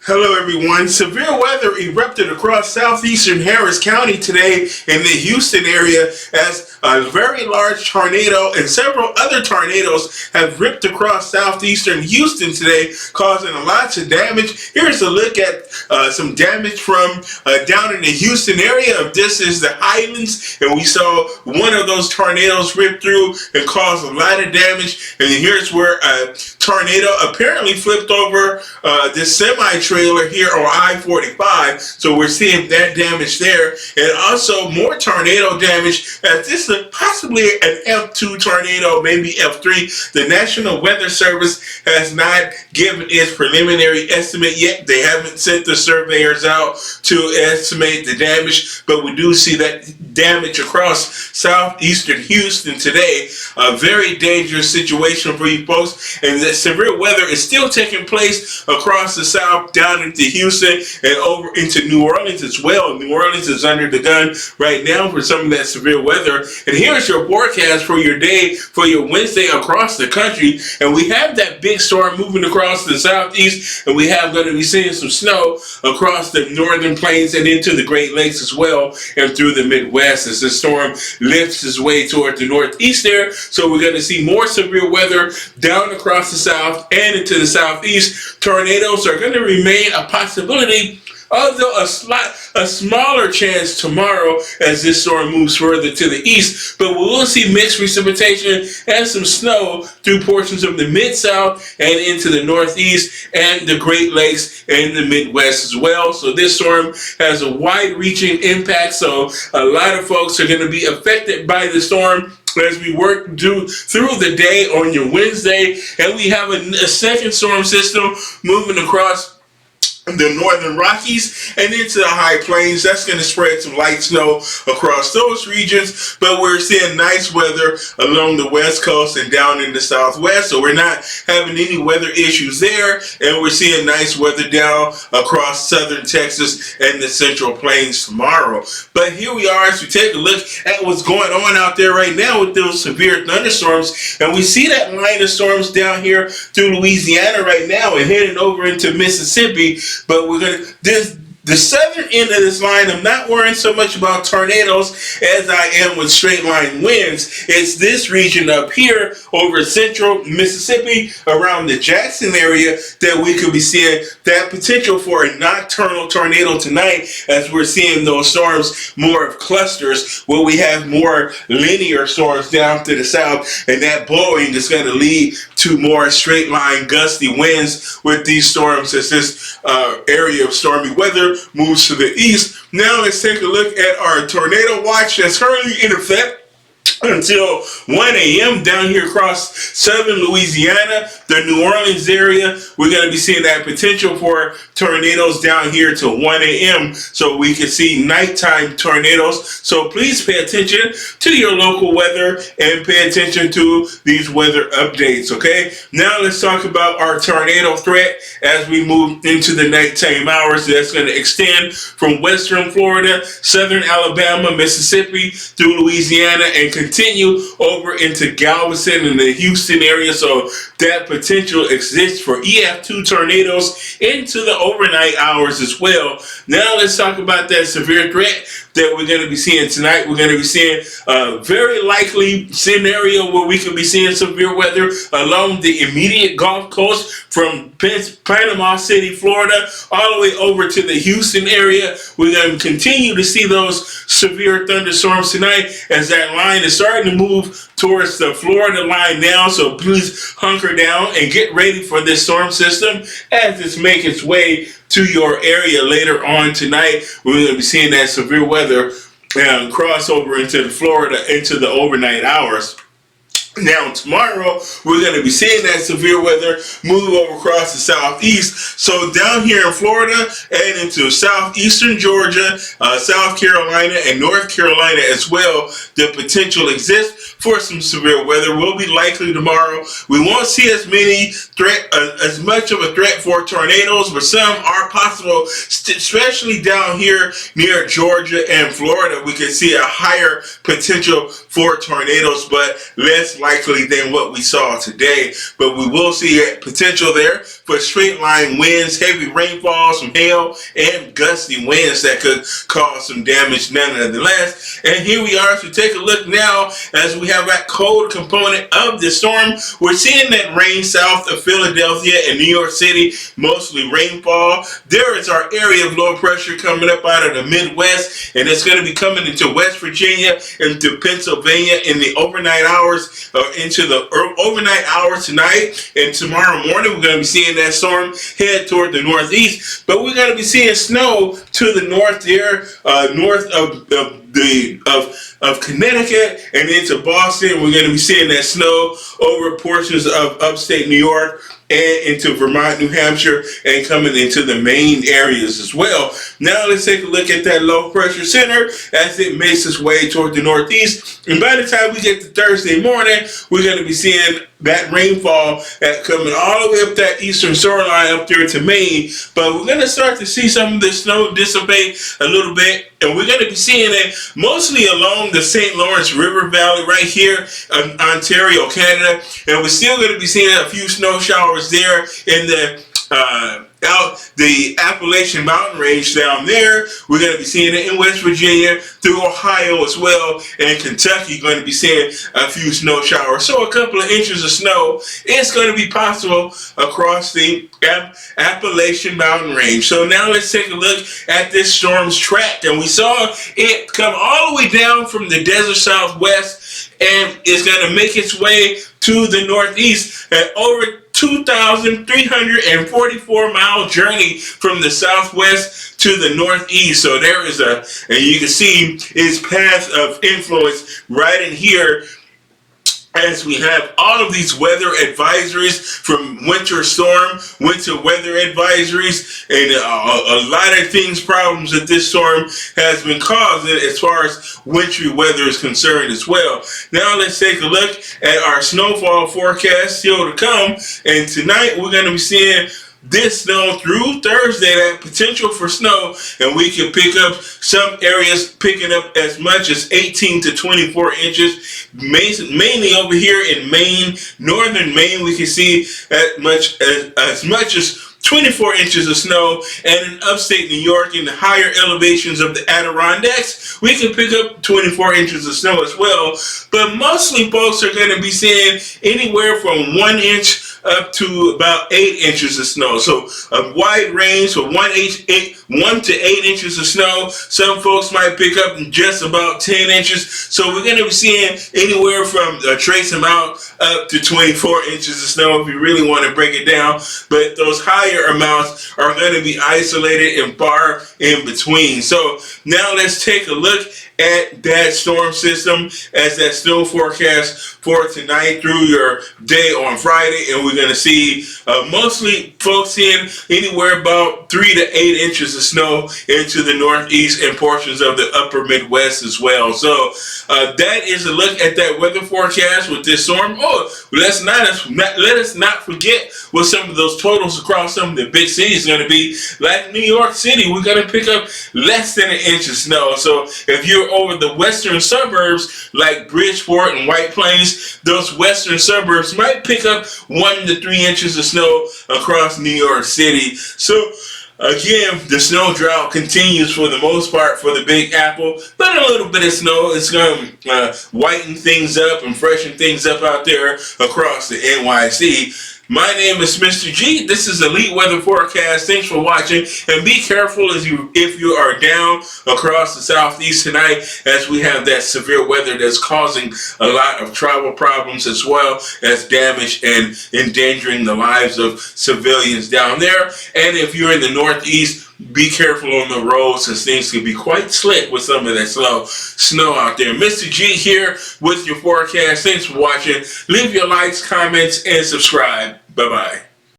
Hello everyone. Severe weather erupted across southeastern Harris County today in the Houston area as a very large tornado and several other tornadoes have ripped across southeastern Houston today, causing lots of damage. Here's a look at some damage from down in the Houston area. This is the Highlands, and we saw one of those tornadoes rip through and cause a lot of damage. And here's where a tornado apparently flipped over this semi-trailer here on I-45, so we're seeing that damage there, and also more tornado damage as this is possibly an F2 tornado, maybe F3. The National Weather Service has not given its preliminary estimate yet. They haven't sent the surveyors out to estimate the damage, but we do see that damage across southeastern Houston today. A very dangerous situation for you folks, and the severe weather is still taking place across the south, down into Houston and over into New Orleans as well. New Orleans is under the gun right now for some of that severe weather. And here's your forecast for your day, for your Wednesday across the country. And we have that big storm moving across the southeast, and we have going to be seeing some snow across the northern plains and into the Great Lakes as well, and through the Midwest as the storm lifts its way toward the northeast there. So we're going to see more severe weather down across the south and into the southeast. Tornadoes are going to remain a possibility, although a smaller chance tomorrow as this storm moves further to the east. But we will see mixed precipitation and some snow through portions of the Mid-South and into the Northeast and the Great Lakes and the Midwest as well. So this storm has a wide-reaching impact, so a lot of folks are going to be affected by the storm as we work through the day on your Wednesday. And we have a second storm system moving across the northern Rockies and into the high plains. That's going to spread some light snow across those regions, but we're seeing nice weather along the west coast and down in the southwest, so we're not having any weather issues there, and we're seeing nice weather down across southern Texas and the central plains tomorrow. But here we are as we take a look at what's going on out there right now with those severe thunderstorms, and we see that line of storms down here through Louisiana right now and heading over into Mississippi. But we're going to, the southern end of this line, I'm not worrying so much about tornadoes as I am with straight line winds. It's this region up here over central Mississippi around the Jackson area that we could be seeing that potential for a nocturnal tornado tonight, as we're seeing those storms more of clusters where we have more linear storms down to the south, and that blowing is going to lead to more straight line gusty winds with these storms as this area of stormy weather moves to the east. Now let's take a look at our tornado watch that's currently in effect until 1 a.m. down here across southern Louisiana, the New Orleans area. We're going to be seeing that potential for tornadoes down here till 1 a.m. so we can see nighttime tornadoes. So please pay attention to your local weather and pay attention to these weather updates, okay? Now let's talk about our tornado threat as we move into the nighttime hours. That's going to extend from western Florida, southern Alabama, Mississippi, through Louisiana, and continue over into Galveston and the Houston area. So that potential exists for EF2 tornadoes into the overnight hours as well. Now let's talk about that severe threat that we're going to be seeing tonight. We're going to be seeing a very likely scenario where we could be seeing severe weather along the immediate Gulf Coast from Panama City, Florida, all the way over to the Houston area. We're going to continue to see those severe thunderstorms tonight as that line is starting to move towards the Florida line now. So please hunker down and get ready for this storm system as it's making its way to your area later on tonight. We're going to be seeing that severe weather cross over into Florida into the overnight hours. Now tomorrow, we're going to be seeing that severe weather move over across the southeast. So down here in Florida and into southeastern Georgia, South Carolina, and North Carolina as well, the potential exists for some severe weather will be likely tomorrow. We won't see as much of a threat for tornadoes, but some are possible, especially down here near Georgia and Florida. We can see a higher potential for tornadoes, but less likely than what we saw today. But we will see a potential there for straight line winds, heavy rainfall, some hail, and gusty winds that could cause some damage nonetheless. And here we are to take a look now as we have that cold component of the storm. We're seeing that rain south of Philadelphia and New York City, mostly rainfall. There is our area of low pressure coming up out of the Midwest, and it's going to be coming into West Virginia, into Pennsylvania in the overnight hours, into the overnight hours tonight. And tomorrow morning, we're going to be seeing that storm head toward the northeast, but we're going to be seeing snow to the north there, north of Connecticut and into Boston. We're going to be seeing that snow over portions of upstate New York and into Vermont, New Hampshire, and coming into the Maine areas as well. Now let's take a look at that low pressure center as it makes its way toward the northeast. And by the time we get to Thursday morning, we're going to be seeing that rainfall coming all the way up that eastern shoreline up there to Maine. But we're going to start to see some of the snow dissipate a little bit. And we're going to be seeing it mostly along the St. Lawrence River Valley right here in Ontario, Canada. And we're still going to be seeing a few snow showers there in the Appalachian Mountain Range down there. We're going to be seeing it in West Virginia, through Ohio as well, and Kentucky going to be seeing a few snow showers. So a couple of inches of snow is going to be possible across the Appalachian Mountain Range. So now let's take a look at this storm's track. And we saw it come all the way down from the desert southwest, and it's going to make its way to the northeast at over 2,344 mile journey from the southwest to the northeast. So there is and you can see its path of influence right in here, as we have all of these weather advisories from winter storm, winter weather advisories, and a lot of problems that this storm has been causing as far as wintry weather is concerned as well. Now let's take a look at our snowfall forecast still to come. And tonight we're going to be seeing this snow through Thursday, that potential for snow, and we can pick up some areas picking up as much as 18 to 24 inches, mainly over here in Maine, northern Maine. We can see as much as 24 inches of snow, and in upstate New York, in the higher elevations of the Adirondacks, we can pick up 24 inches of snow as well. But mostly folks are going to be seeing anywhere from 1 inch up to about 8 inches of snow. So a wide range from 1 to 8 inches of snow. Some folks might pick up just about 10 inches. So we're going to be seeing anywhere from a trace amount up to 24 inches of snow if you really want to break it down. But those higher amounts are going to be isolated and far in between. So now let's take a look at that storm system as that snow forecast for tonight through your day on Friday. And we're going to see mostly folks seeing anywhere about 3 to 8 inches of snow into the northeast and portions of the upper Midwest as well. So that is a look at that weather forecast with this storm. Oh, let us not forget what some of those totals across some of the big cities are going to be. Like New York City, we're going to pick up less than 1 inch of snow. So if you're over the western suburbs like Bridgeport and White Plains, those western suburbs might pick up 1 to 3 inches of snow across New York City. So again, the snow drought continues for the most part for the Big Apple, but a little bit of snow is going to whiten things up and freshen things up out there across the NYC. My name is Mr. G. This is Elite Weather Forecast. Thanks for watching, and be careful if you are down across the southeast tonight, as we have that severe weather that's causing a lot of travel problems as well as damage and endangering the lives of civilians down there. And if you're in the northeast, be careful on the roads, as things can be quite slick with some of that snow out there. Mr. G here with your forecast. Thanks for watching. Leave your likes, comments, and subscribe. Bye-bye.